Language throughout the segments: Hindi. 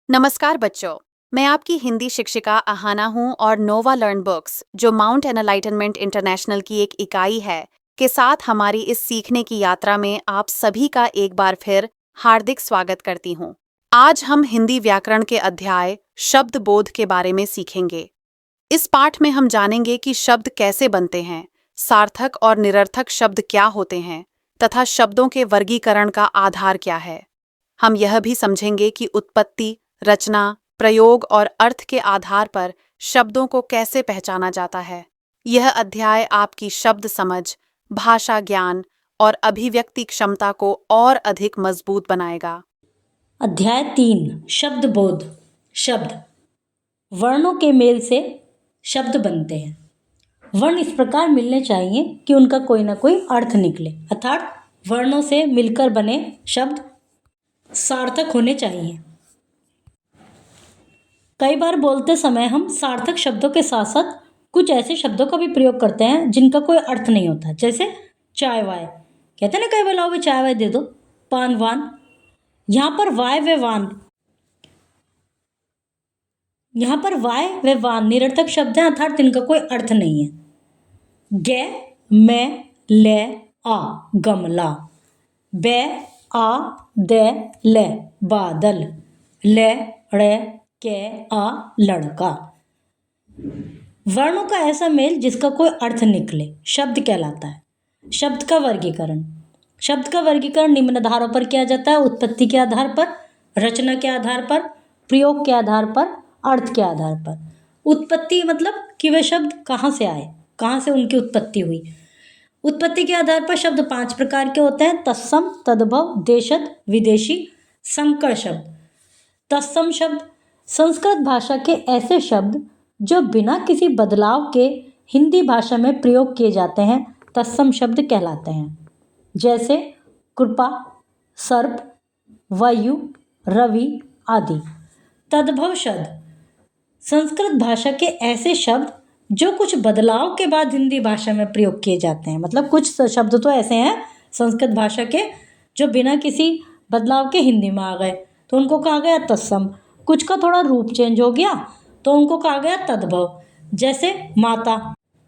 नमस्कार बच्चों, मैं आपकी हिंदी शिक्षिका अहाना हूँ और नोवा लर्न बुक्स, जो माउंट एनलाइटनमेंट इंटरनेशनल की एक इकाई है, के साथ हमारी इस सीखने की यात्रा में आप सभी का एक बार फिर हार्दिक स्वागत करती हूँ। आज हम हिंदी व्याकरण के अध्याय शब्द बोध के बारे में सीखेंगे। इस पाठ में हम जानेंगे कि शब्द कैसे बनते हैं, सार्थक और निरर्थक शब्द क्या होते हैं, तथा शब्दों के वर्गीकरण का आधार क्या है। हम यह भी समझेंगे कि उत्पत्ति, रचना, प्रयोग और अर्थ के आधार पर शब्दों को कैसे पहचाना जाता है। यह अध्याय आपकी शब्द समझ, भाषा ज्ञान और अभिव्यक्ति क्षमता को और अधिक मजबूत बनाएगा। अध्याय 3 शब्द बोध। शब्द वर्णों के मेल से शब्द बनते हैं। वर्ण इस प्रकार मिलने चाहिए कि उनका कोई ना कोई अर्थ निकले, अर्थात वर्णों से मिलकर बने शब्द सार्थक होने चाहिए। कई बार बोलते समय हम सार्थक शब्दों के साथ साथ कुछ ऐसे शब्दों का भी प्रयोग करते हैं जिनका कोई अर्थ नहीं होता, जैसे चाय वाय। कहते हैं ना कई बार लाओ भाई चाय वाय दे दो, पान वान। यहाँ पर वाय व वान निरर्थक शब्द हैं, अर्थात इनका कोई अर्थ नहीं है। गे मैं ले आ गमला, बे आ दे ले बादल, ले रे के आ लड़का। वर्णों का ऐसा मेल जिसका कोई अर्थ निकले शब्द कहलाता है। शब्द का वर्गीकरण निम्न आधारों पर किया जाता है: उत्पत्ति के आधार पर, रचना के आधार पर, प्रयोग के आधार पर, अर्थ के आधार पर। उत्पत्ति मतलब कि वे शब्द कहाँ से आए, कहाँ से उनकी उत्पत्ति हुई। उत्पत्ति के आधार पर शब्द 5 प्रकार के होते हैं: तत्सम, तद्भव, देशज, विदेशी, संकर शब्द। तत्सम शब्द संस्कृत भाषा के ऐसे शब्द जो बिना किसी बदलाव के हिंदी भाषा में प्रयोग किए जाते हैं, तत्सम शब्द कहलाते हैं। जैसे कृपा, सर्प, वायु, रवि आदि। तद्भव शब्द संस्कृत भाषा के ऐसे शब्द जो कुछ बदलाव के बाद हिंदी भाषा में प्रयोग किए जाते हैं। मतलब कुछ शब्द तो ऐसे हैं संस्कृत भाषा के जो बिना किसी बदलाव के हिंदी में आ गए, तो उनको कहा गया तत्सम। कुछ का थोड़ा रूप चेंज हो गया तो उनको कहा गया तद्भव। जैसे माता,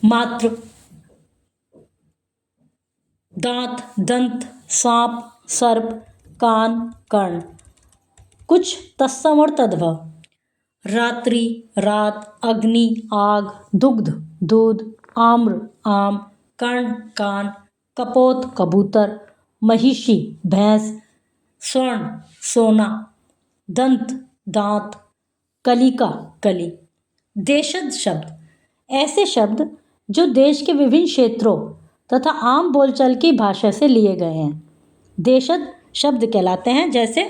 मातृ, दांत, दंत, सांप, सर्प, कान, कर्ण। कुछ तत्सम और तद्भव: रात्रि, रात, अग्नि, आग, दुग्ध, दूध, आम्र, आम, कर्ण, कान, कपोत, कबूतर, महिषी, भैंस, स्वर्ण, सोना, दंत, दांत, कलिका, कली। देशज शब्द ऐसे शब्द जो देश के विभिन्न क्षेत्रों तथा आम बोलचाल की भाषा से लिए गए हैं, देशज शब्द कहलाते हैं। जैसे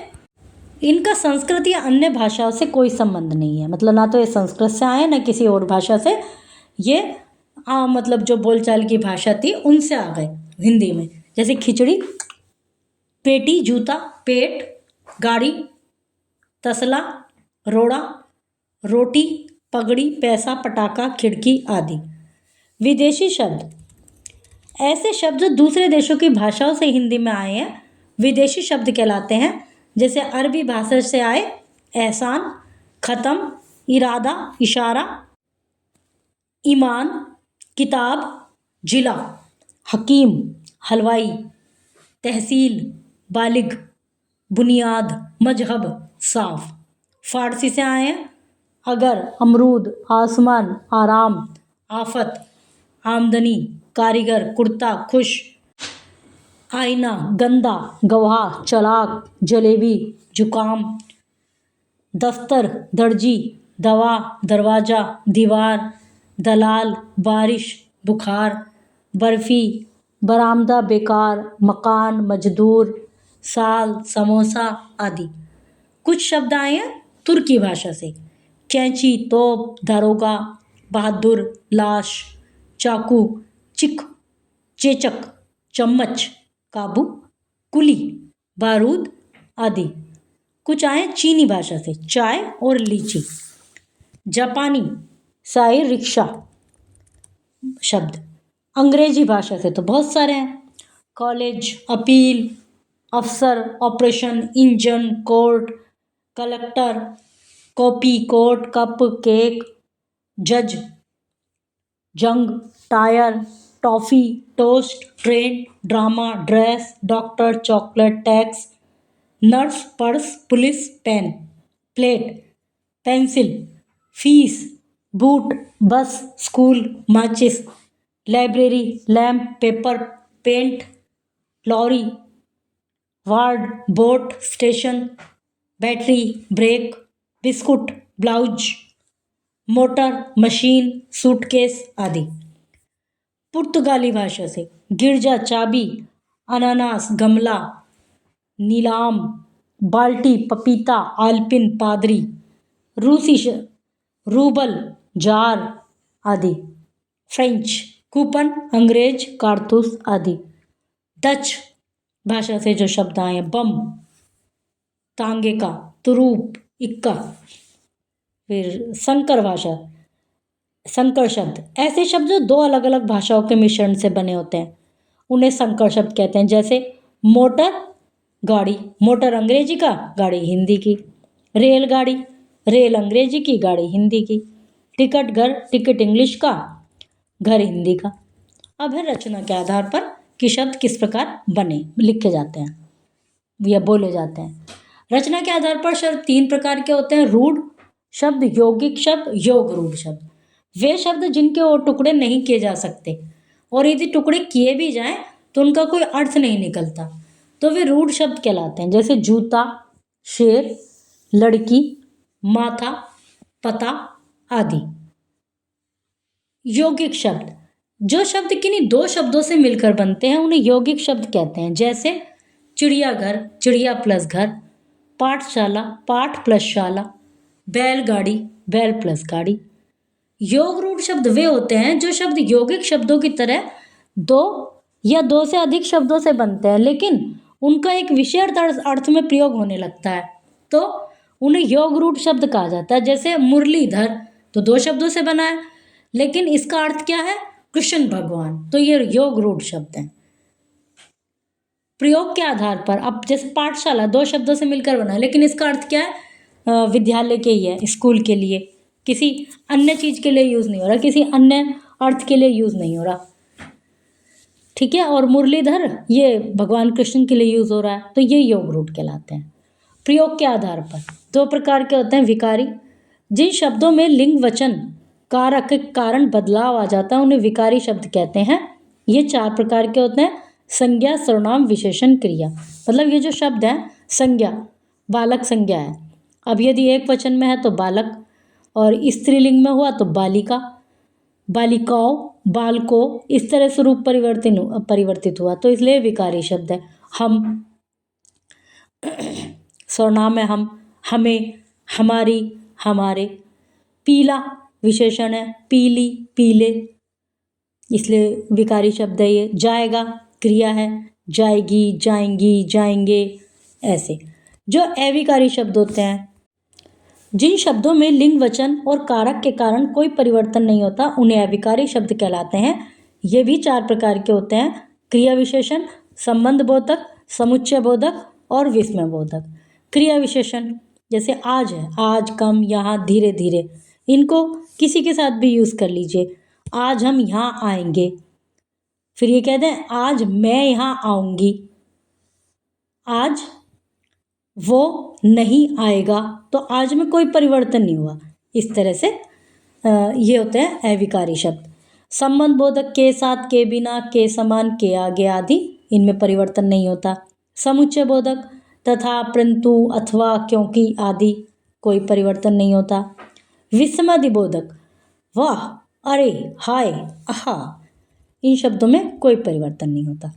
इनका संस्कृत या अन्य भाषाओं से कोई संबंध नहीं है, मतलब ना तो ये संस्कृत से आए ना किसी और भाषा से, ये मतलब जो बोलचाल की भाषा थी उनसे आ गए हिंदी में। जैसे खिचड़ी, पेटी, जूता, पेट, गाड़ी, तसला, रोड़ा, रोटी, पगड़ी, पैसा, पटाखा, खिड़की आदि। विदेशी शब्द ऐसे शब्द जो दूसरे देशों की भाषाओं से हिंदी में आए हैं, विदेशी शब्द कहलाते हैं। जैसे अरबी भाषा से आए एहसान, ख़त्म, इरादा, इशारा, ईमान, किताब, जिला, हकीम, हलवाई, तहसील, बालिग, बुनियाद, मजहब, साफ। फारसी से आए हैं अगर, अमरूद, आसमान, आराम, आफत, आमदनी, कारीगर, कुर्ता, खुश, आईना, गंदा, गवाह, चलाक, जलेबी, जुकाम, दफ्तर, दर्जी, दवा, दरवाज़ा, दीवार, दलाल, बारिश, बुखार, बर्फ़ी, बरामदा, बेकार, मकान, मजदूर, साल, समोसा आदि। कुछ शब्द आए हैं तुर्की भाषा से: कैंची, तोप, दारोगा, बहादुर, लाश, चाकू, चिक, चेचक, चम्मच, काबू, कुली, बारूद आदि। कुछ आए चीनी भाषा से: चाय और लीची। जापानी साई रिक्शा शब्द। अंग्रेजी भाषा से तो बहुत सारे हैं: कॉलेज, अपील, अफसर, operation, engine, court, collector, copy, coat, cup, cake, जज, जंग, tyre, toffee, toast, train, drama, dress, doctor, chocolate, tax, nurse, purse, police, pen, plate, pencil, fees, boot, bus, school, माचिस, library, lamp, paper, paint, lorry, ward, boat, station, battery, brake, biscuit, blouse, motor, machine, suitcase आदि। पुर्तगाली भाषा से गिरजा, चाबी, अनानास, गमला, नीलाम, बाल्टी, पपीता, आलपिन, पादरी। रूसी रूबल, जार आदि। फ्रेंच, कूपन, अंग्रेज, कारतूस आदि। डच भाषा से जो शब्द आए हैं, बम, तांगे का, तुरूप, इक्का। फिर संकर भाषा, संकर शब्द, ऐसे शब्द जो दो अलग अलग भाषाओं के मिश्रण से बने होते हैं उन्हें संकर शब्द कहते हैं। जैसे मोटर, गाड़ी, मोटर अंग्रेजी का, गाड़ी हिंदी की। रेलगाड़ी, रेल अंग्रेजी की, गाड़ी हिंदी की। टिकट घर, टिकट इंग्लिश का, घर हिंदी का। अब है रचना के आधार पर कि शब्द किस प्रकार बने लिखे जाते हैं या बोले जाते हैं। रचना के आधार पर शब्द तीन प्रकार के होते हैं: रूढ़ शब्द, यौगिक शब्द, योग रूढ़ शब्द। वे शब्द जिनके और टुकड़े नहीं किए जा सकते और यदि टुकड़े किए भी जाएं तो उनका कोई अर्थ नहीं निकलता तो वे रूढ़ शब्द कहलाते हैं। जैसे जूता, शेर, लड़की, माथा, पता आदि। यौगिक शब्द, जो शब्द किन्हीं दो शब्दों से मिलकर बनते हैं उन्हें यौगिक शब्द कहते हैं। जैसे चिड़ियाघर, चिड़िया प्लस घर, पाठशाला, पाठ प्लस शाला, बैलगाड़ी, बैल प्लस गाड़ी। योग रूढ़ शब्द वे होते हैं जो शब्द यौगिक शब्दों की तरह दो या दो से अधिक शब्दों से बनते हैं लेकिन उनका एक विशेष अर्थ में प्रयोग होने लगता है तो उन्हें योग रूढ़ शब्द कहा जाता है। जैसे मुरलीधर तो दो शब्दों से बना है लेकिन इसका अर्थ क्या है? कृष्ण भगवान, तो ये योग रूढ़ शब्द हैं। प्रयोग के आधार पर अब जैसे पाठशाला दो शब्दों से मिलकर बना है लेकिन इसका अर्थ क्या है? विद्यालय के ही है, स्कूल के लिए, किसी अन्य चीज के लिए यूज नहीं हो रहा, किसी अन्य अर्थ के लिए यूज नहीं हो रहा, ठीक है। और मुरलीधर ये भगवान कृष्ण के लिए यूज हो रहा है तो ये योग रूढ़ कहलाते हैं। प्रयोग के आधार पर दो प्रकार के होते हैं: विकारी, जिन शब्दों में लिंग वचन कारक के कारण बदलाव आ जाता है उन्हें विकारी शब्द कहते हैं। ये चार प्रकार के होते हैं: संज्ञा, सर्वनाम, विशेषण, क्रिया। मतलब ये जो शब्द है, संज्ञा बालक संज्ञा है, अब यदि एक वचन में है तो बालक और स्त्रीलिंग में हुआ तो बालिका, बालिकाओं, बालकों, इस तरह से रूप परिवर्तित हुआ तो इसलिए विकारी शब्द है। हम, सर्वनाम है हम, हमें, हमारी, हमारे। पीला विशेषण है, पीली, पीले, इसलिए विकारी शब्द है ये। जाएगा क्रिया है, जाएगी, जाएंगी, जाएंगे। ऐसे जो अविकारी शब्द होते हैं, जिन शब्दों में लिंग वचन और कारक के कारण कोई परिवर्तन नहीं होता उन्हें अविकारी शब्द कहलाते हैं। ये भी चार प्रकार के होते हैं: क्रिया विशेषण, संबंध बोधक, समुच्चय बोधक और विस्मय बोधक। क्रिया विशेषण जैसे आज है, आज, कम, यहाँ, धीरे धीरे, इनको किसी के साथ भी यूज कर लीजिए। आज हम यहाँ आएंगे, फिर ये कहते हैं आज मैं यहाँ आऊंगी, आज वो नहीं आएगा तो आज में कोई परिवर्तन नहीं हुआ। इस तरह से ये होते हैं अविकारी शब्द। संबंध बोधक के साथ, के बिना, के समान, के आगे आदि, इनमें परिवर्तन नहीं होता। समुच्चय बोधक तथा, परंतु, अथवा, क्योंकि आदि, कोई परिवर्तन नहीं होता। विस्मय बोधक वाह, अरे, हाय, आहा, इन शब्दों में कोई परिवर्तन नहीं होता।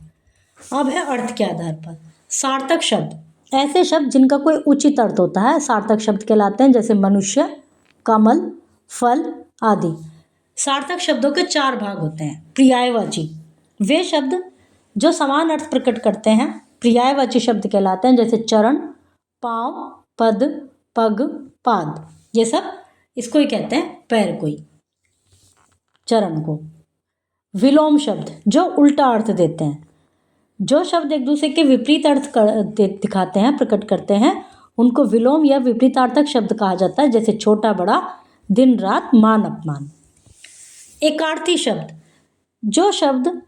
अब है अर्थ के आधार पर सार्थक शब्द, ऐसे शब्द जिनका कोई उचित अर्थ होता है सार्थक शब्द कहलाते हैं। जैसे मनुष्य, कमल, फल आदि। सार्थक शब्दों के चार भाग होते हैं: पर्यायवाची, वे शब्द जो समान अर्थ प्रकट करते हैं पर्यायवाची शब्द कहलाते हैं। जैसे चरण, पाँव, पद, पग, पाद, ये सब इसको ही कहते हैं पैर को ही, चरण को। विलोम शब्द जो उल्टा अर्थ देते हैं, जो शब्द एक दूसरे के विपरीत अर्थ दिखाते हैं, प्रकट करते हैं, उनको विलोम या विपरीतार्थक शब्द कहा जाता है, जैसे छोटा बड़ा, दिन रात, मान अपमान। एकार्थी शब्द,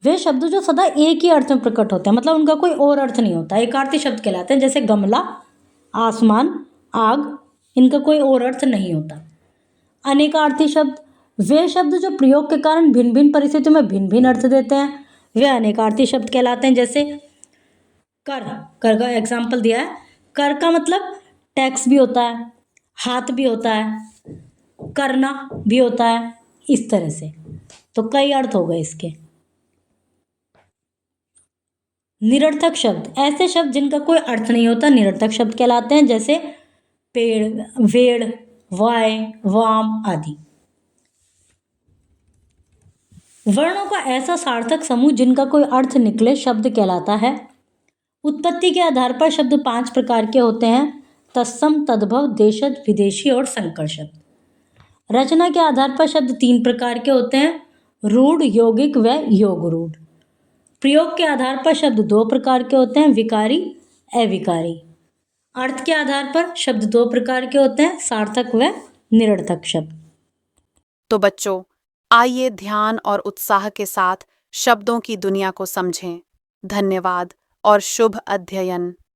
वे शब्द जो सदा एक ही अर्थ में प्रकट होते हैं, मतलब उनका कोई और अर्थ नहीं होता, एकार्थी शब्द कहलाते हैं, जैसे गमला, आसमान, आग, इनका कोई और अर्थ नहीं होता। अनेकार्थी शब्द, वे शब्द जो प्रयोग के कारण भिन्न भिन्न परिस्थितियों में भिन्न भिन्न अर्थ देते हैं, वे अनेकार्थी शब्द कहलाते हैं। जैसे कर का एग्जाम्पल दिया है। कर का मतलब टैक्स भी होता है, हाथ भी होता है, करना भी होता है, इस तरह से, तो कई अर्थ हो गए इसके। निरर्थक शब्द, ऐसे शब्द जिनका कोई अर्थ नहीं होता, निरर्थक शब्द कहलाते हैं, जैसे पेड़, वेड़, वाय, वाम आदि। वर्णों का ऐसा सार्थक समूह जिनका कोई अर्थ निकले शब्द कहलाता है। उत्पत्ति के आधार पर शब्द 5 प्रकार के होते हैं: तत्सम, तद्भव, देशज, विदेशी और संकर शब्द। रचना के आधार पर शब्द 3 प्रकार के होते हैं: रूढ़, यौगिक व योग रूढ़। प्रयोग के आधार पर शब्द 2 प्रकार के होते हैं: विकारी, अविकारी। अर्थ के आधार पर शब्द 2 प्रकार के होते हैं: सार्थक व निरर्थक शब्द। तो बच्चों, आइए ध्यान और उत्साह के साथ शब्दों की दुनिया को समझें। धन्यवाद और शुभ अध्ययन।